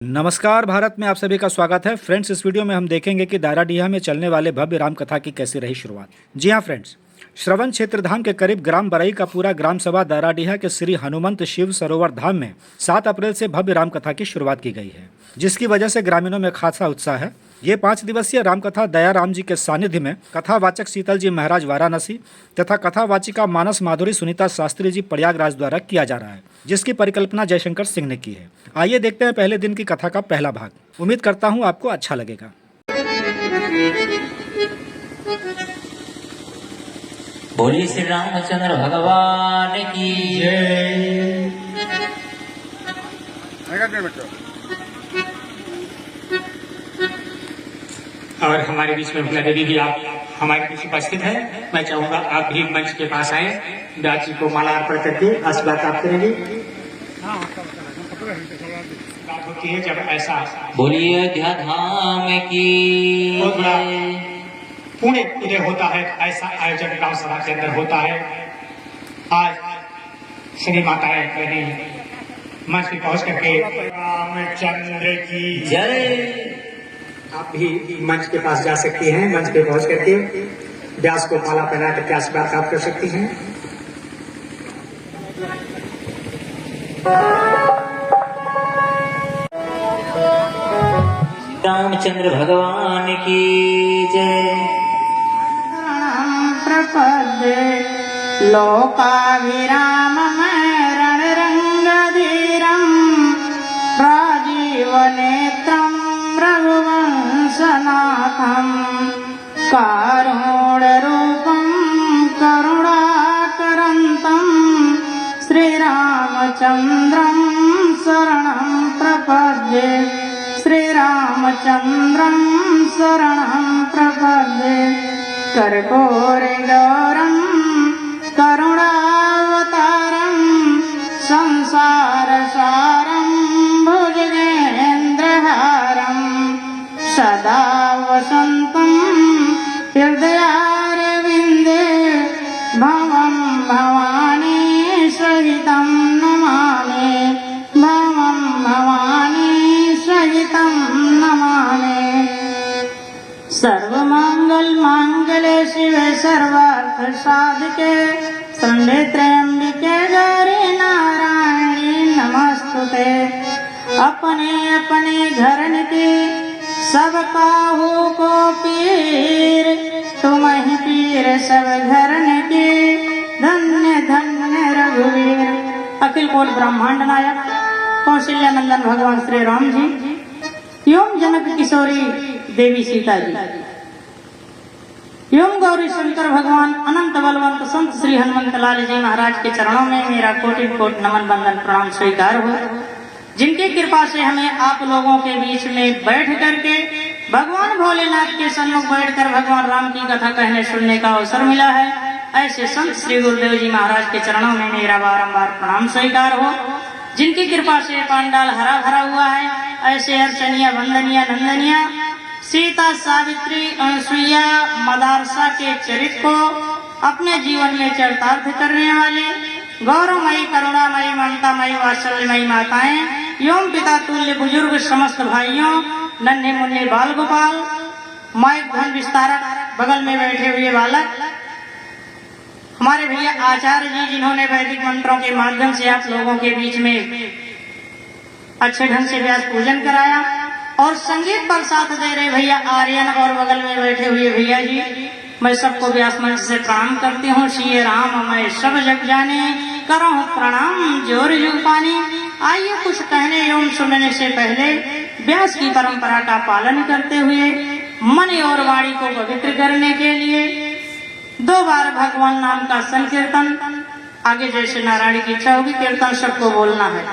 नमस्कार भारत में आप सभी का स्वागत है फ्रेंड्स। इस वीडियो में हम देखेंगे कि दाराडीहा में चलने वाले भव्य राम कथा की कैसी रही शुरुआत। जी हां फ्रेंड्स, श्रवण क्षेत्र धाम के करीब ग्राम बरई का पूरा ग्राम सभा दाराडीहा के श्री हनुमंत शिव सरोवर धाम में 7 अप्रैल से भव्य राम कथा की शुरुआत की गई है, जिसकी वजह से ग्रामीणों में खासा उत्साह है। ये 5 दिवसीय रामकथा दयाराम जी के सानिध्य में कथावाचक शीतल जी महाराज वाराणसी तथा कथावाचिका मानस माधुरी सुनीता शास्त्री जी प्रयागराज द्वारा किया जा रहा है, जिसकी परिकल्पना जयशंकर सिंह ने की है। आइए देखते हैं पहले दिन की कथा का पहला भाग। उम्मीद करता हूँ आपको अच्छा लगेगा। बोलिए श्री रामचंद्र भगवान की जय। और हमारे बीच में भोला देवी भी आप हमारे बीच उपस्थित है। मैं चाहूंगा आप भी मंच के पास आए, व्यास जी को माला अर्पण करके आशीर्वाद प्राप्त करेंगे। बात होती है जब ऐसा बोलिए अयोध्या धाम की बहुत बड़ा जय। पुण्य उदय होता है, ऐसा आयोजन गांव सभा के अंदर होता है। आज श्री माताएं बहनें मंच पे पहुंच करके रामचंद्र की जय। आप भी मंच के पास जा सकती हैं। मंच पे पहुंच करके व्यास को माला पहना करके आशीर्वाद प्राप्त कर सकती हैं। रामचंद्र भगवान की जय। प्रपद्ये लोकाभिरामं रणरङ्गधीरं राजीवनेत्रं रघुवंशनाथं कारुण्यरूपं करुणाकरन्तं श्रीरामचन्द्रं शरणं प्रपद्ये श्रीरामचन्द्रं शरणं प्रपद्ये कर्पूरगौरं करुणावतारं संसारसारं भुजगेन्द्रहारं सदा वसन्तं हृदयारविन्दे भवं भवानी सहितं नमामि भवं भवानी सहितं नमामि। सर्वमङ्गलमाङ्गल्ये शिवे सर्वार्थसाधके शरण्ये त्र्यम्बके गौरी नारायणी नमस्तुते। अपने अपने घरन के सब काहू को पीर, तुम ही पीर सब घरन के धन्य धन्य रघुवीर। अखिल कोट ब्रह्मांड नायक कौशल्या नंदन भगवान श्री राम जी एवं जनक किशोरी देवी सीता जी एवं गौरी शंकर भगवान अनंत बलवंत संत श्री हनुमंत लाल जी महाराज के चरणों में मेरा कोटि कोट नमन बंदन प्रणाम स्वीकार हो, जिनकी कृपा से हमें आप लोगों के बीच में बैठ करके भगवान भोलेनाथ के सन्मुख बैठकर भगवान राम की कथा कहने सुनने का अवसर मिला है। ऐसे संत श्री गुरुदेव जी महाराज के चरणों में मेरा बारंबार प्रणाम स्वीकार हो, जिनकी कृपा से पांडाल हरा भरा हुआ है। ऐसे अर्चनिया वंदनिया नंदनिया सीता सावित्री अनसुईया मदारसा के चरित्र को अपने जीवन में चरितार्थ करने वाले गौरवमयी करुणामयी ममतामयी वात्सल्यमयी माताएं एवं पिता तुल्य बुजुर्ग समस्त भाइयों, नन्हे मुन्ने बाल गोपाल, माइक धन विस्तारक बगल में बैठे हुए बालक, हमारे भैया आचार्य जी जिन्होंने वैदिक मंत्रों के माध्यम से आप लोगों के बीच में अच्छे ढंग से व्यास पूजन कराया, और संगीत पर साथ दे रहे भैया आर्यन और बगल में बैठे हुए भैया जी, मैं सबको व्यास मंच से प्रणाम करती हूँ। श्री राम मैं सब जग जाने, करो प्रणाम जोर जुपानी। आइए कुछ कहने एवं सुनने से पहले व्यास की परंपरा का पालन करते हुए मन और वाणी को पवित्र करने के लिए 2 बार भगवान नाम का संकीर्तन, आगे जैसे नारायण की इच्छा होगी कीर्तन सबको बोलना है।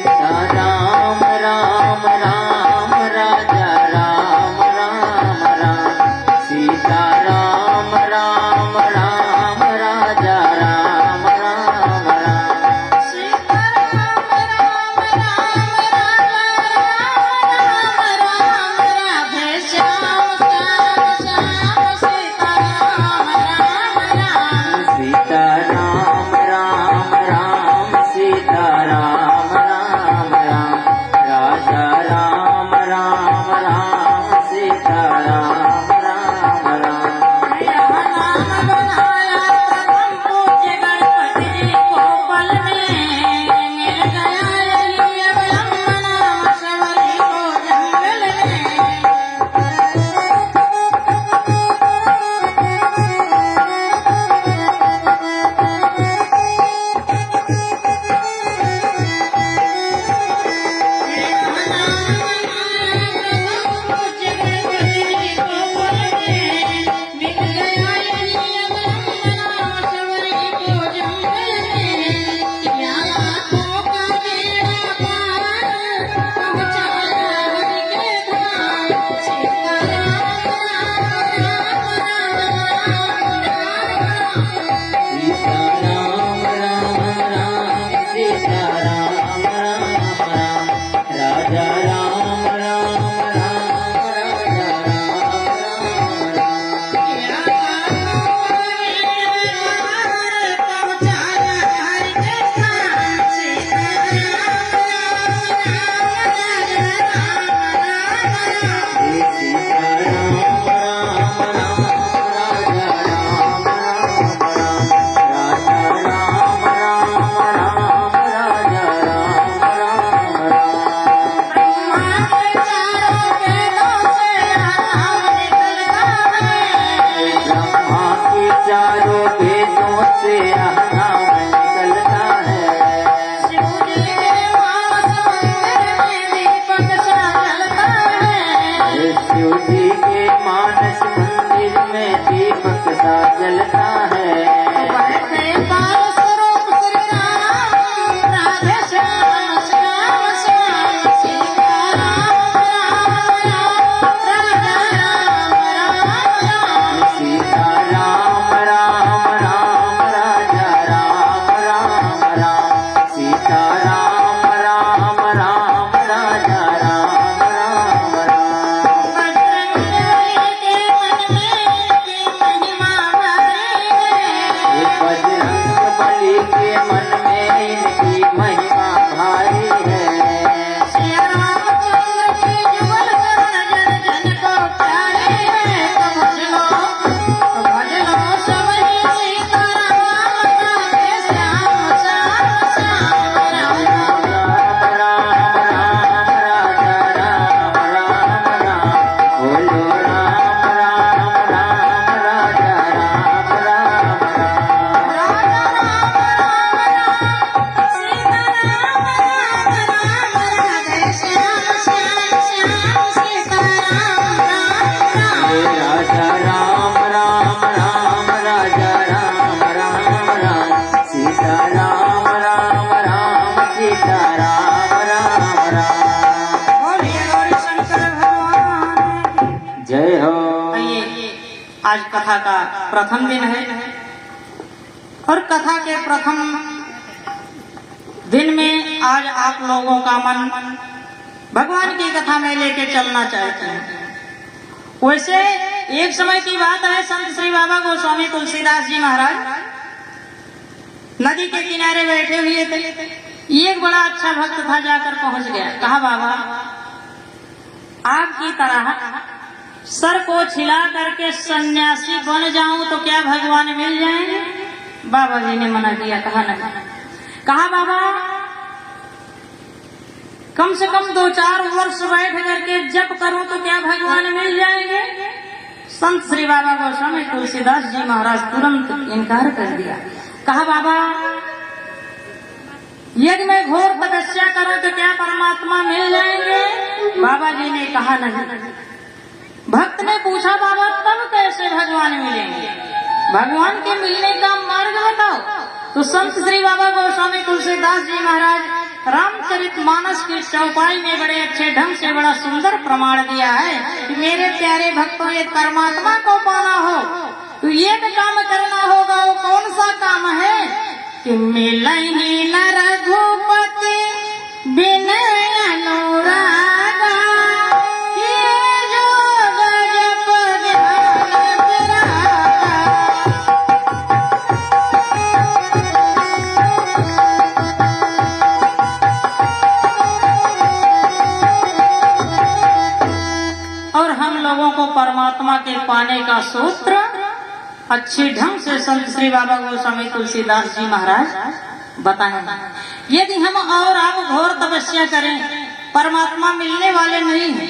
राम राम राम राजा राम राम राम सीता राम राम राम राजा राम राम राम सीता राम राम राम राजा राम राम राधे श्याम श्याम श्याम सीता राम राम राम कथा का प्रथम दिन है और कथा के प्रथम दिन में आज आप लोगों का मन भगवान की कथा में लेके चलना चाहते हैं। वैसे एक समय की बात है, संत श्री बाबा गोस्वामी तुलसीदास जी महाराज नदी के किनारे बैठे हुए थे। एक बड़ा अच्छा भक्त था, जाकर पहुंच गया, कहा बाबा आपकी तरह सर को छिला करके सन्यासी बन जाऊं तो क्या भगवान मिल जाएंगे? बाबा जी ने मना किया, कहा नहीं। कहा बाबा कम से कम 2-4 वर्ष बैठ करके जप करूं तो क्या भगवान मिल जाएंगे? संत श्री बाबा गोस्वामी तुलसीदास जी महाराज तुरंत इनकार कर दिया। कहा बाबा यदि मैं घोर तपस्या करूं तो क्या परमात्मा मिल जाएंगे? बाबा जी ने कहा नहीं। भक्त ने पूछा बाबा तब कैसे भगवान मिलेंगे? भगवान के मिलने का मार्ग बताओ। तो संत श्री बाबा गोस्वामी तुलसीदास जी महाराज रामचरितमानस की चौपाई में बड़े अच्छे ढंग से बड़ा सुंदर प्रमाण दिया है कि मेरे प्यारे भक्तों ये परमात्मा को पाना हो तो ये काम करना होगा। वो कौन सा काम है कि मिलहि न रघुपति बिन अनुरागा, ये जो जप ध्यान विरागा। और हम लोगों को परमात्मा के पाने का सूत्र अच्छे ढंग से संत श्री बाबा गोस्वामी तुलसीदास जी महाराज बताएं। यदि हम और आप घोर तपस्या करें परमात्मा मिलने वाले नहीं है,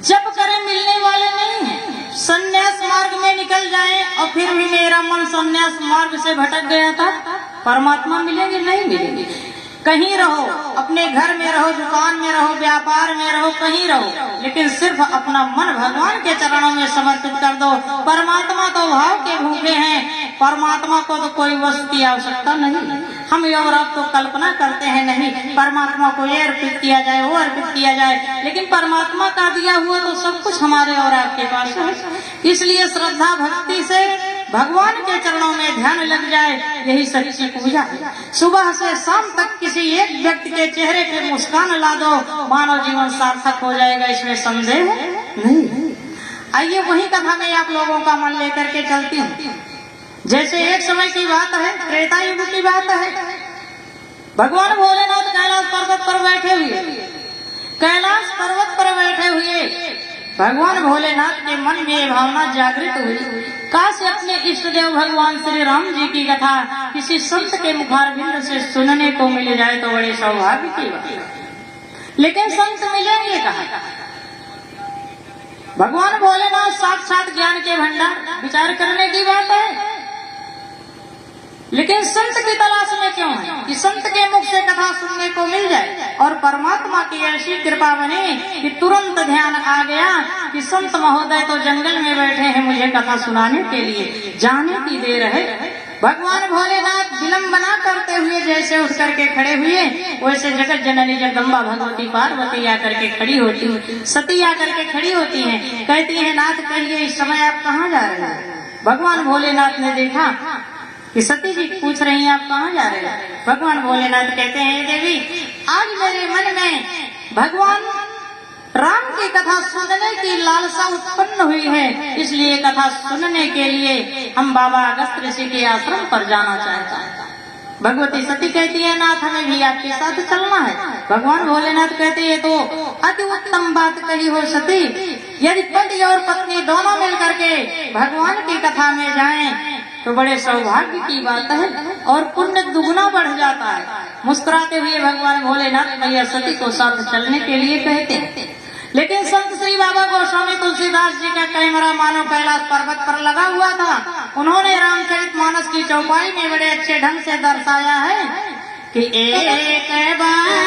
जप करें मिलने वाले नहीं है, संन्यास मार्ग में निकल जाएं और फिर भी मेरा मन संन्यास मार्ग से भटक गया था, परमात्मा मिलेंगे नहीं मिलेंगे। कहीं रहो, अपने घर में रहो, दुकान में रहो, व्यापार में रहो, कहीं रहो, लेकिन सिर्फ अपना मन भगवान के चरणों में समर्पित कर दो। परमात्मा तो भाव के भूखे हैं, परमात्मा को तो कोई वस्तु की आवश्यकता नहीं। हम और अब तो कल्पना करते हैं नहीं परमात्मा को ये अर्पित किया जाए, वो अर्पित किया जाए, लेकिन परमात्मा का दिया हुआ तो सब कुछ हमारे और आपके पास है। इसलिए श्रद्धा भक्ति से भगवान के चरणों में ध्यान लग जाए, यही सच्ची पूजा है। सुबह से शाम तक किसी एक व्यक्ति के चेहरे पे मुस्कान ला दो, मानव जीवन सार्थक हो जाएगा, इसमें संदेह नहीं। आइए वही कथा में आप लोगों का मन लेकर के चलती हूँ। जैसे एक समय की बात है, त्रेता युग की बात है, भगवान भोलेनाथ कैलाश पर्वत पर बैठे हुए, कैलाश पर्वत पर बैठे हुए भगवान भोलेनाथ के मन में ये भावना जागृत हुई, काश अपने इष्ट देव भगवान श्री राम जी की कथा किसी संत के मुखारबिंद से सुनने को मिल जाए तो बड़े सौभाग्य की बात। लेकिन संत मिलेंगे कहाँ? भगवान भोलेनाथ साक्षात ज्ञान के भंडार, विचार करने की बात है, लेकिन संत की तलाश में क्यों है कि संत के मुख से कथा सुनने को मिल जाए। और परमात्मा की ऐसी कृपा बनी कि तुरंत ध्यान आ गया कि संत महोदय तो जंगल में बैठे हैं मुझे कथा सुनाने के लिए, जाने की देर है। भगवान भोलेनाथ विलंबना करते हुए जैसे उठ करके खड़े हुए, वैसे जगत जननी जगदम्बा भगवती पार्वती आकर के खड़ी होती, सती आकर के खड़ी होती हैं, कहती हैं नाथ कहिए इस समय आप कहाँ जा रहे हैं? भगवान भोलेनाथ ने देखा कि सती जी पूछ रही हैं आप कहाँ जा रहे हैं? भगवान भोलेनाथ कहते हैं देवी आज मेरे मन में भगवान राम की कथा सुनने की लालसा उत्पन्न हुई है, इसलिए कथा सुनने के लिए हम बाबा अगस्त ऋषि के आश्रम पर जाना चाहता है। भगवती सती कहती है नाथ हमें भी आपके साथ चलना है। भगवान भोलेनाथ कहते हैं तो अति उत्तम बात कही हो सती, यदि पति और पत्नी दोनों मिल करके भगवान की कथा में जाएं तो बड़े सौभाग्य की बात है और पुण्य दुगना बढ़ जाता है। मुस्कुराते हुए भगवान भोलेनाथ मैया सती को साथ चलने के लिए कहते हैं, लेकिन संत श्री बाबा गोस्वामी तुलसीदास जी का कैमरा मानो कैलाश पर्वत पर लगा हुआ था। उन्होंने रामचरितमानस की चौपाई में बड़े अच्छे ढंग से दर्शाया है कि एक बार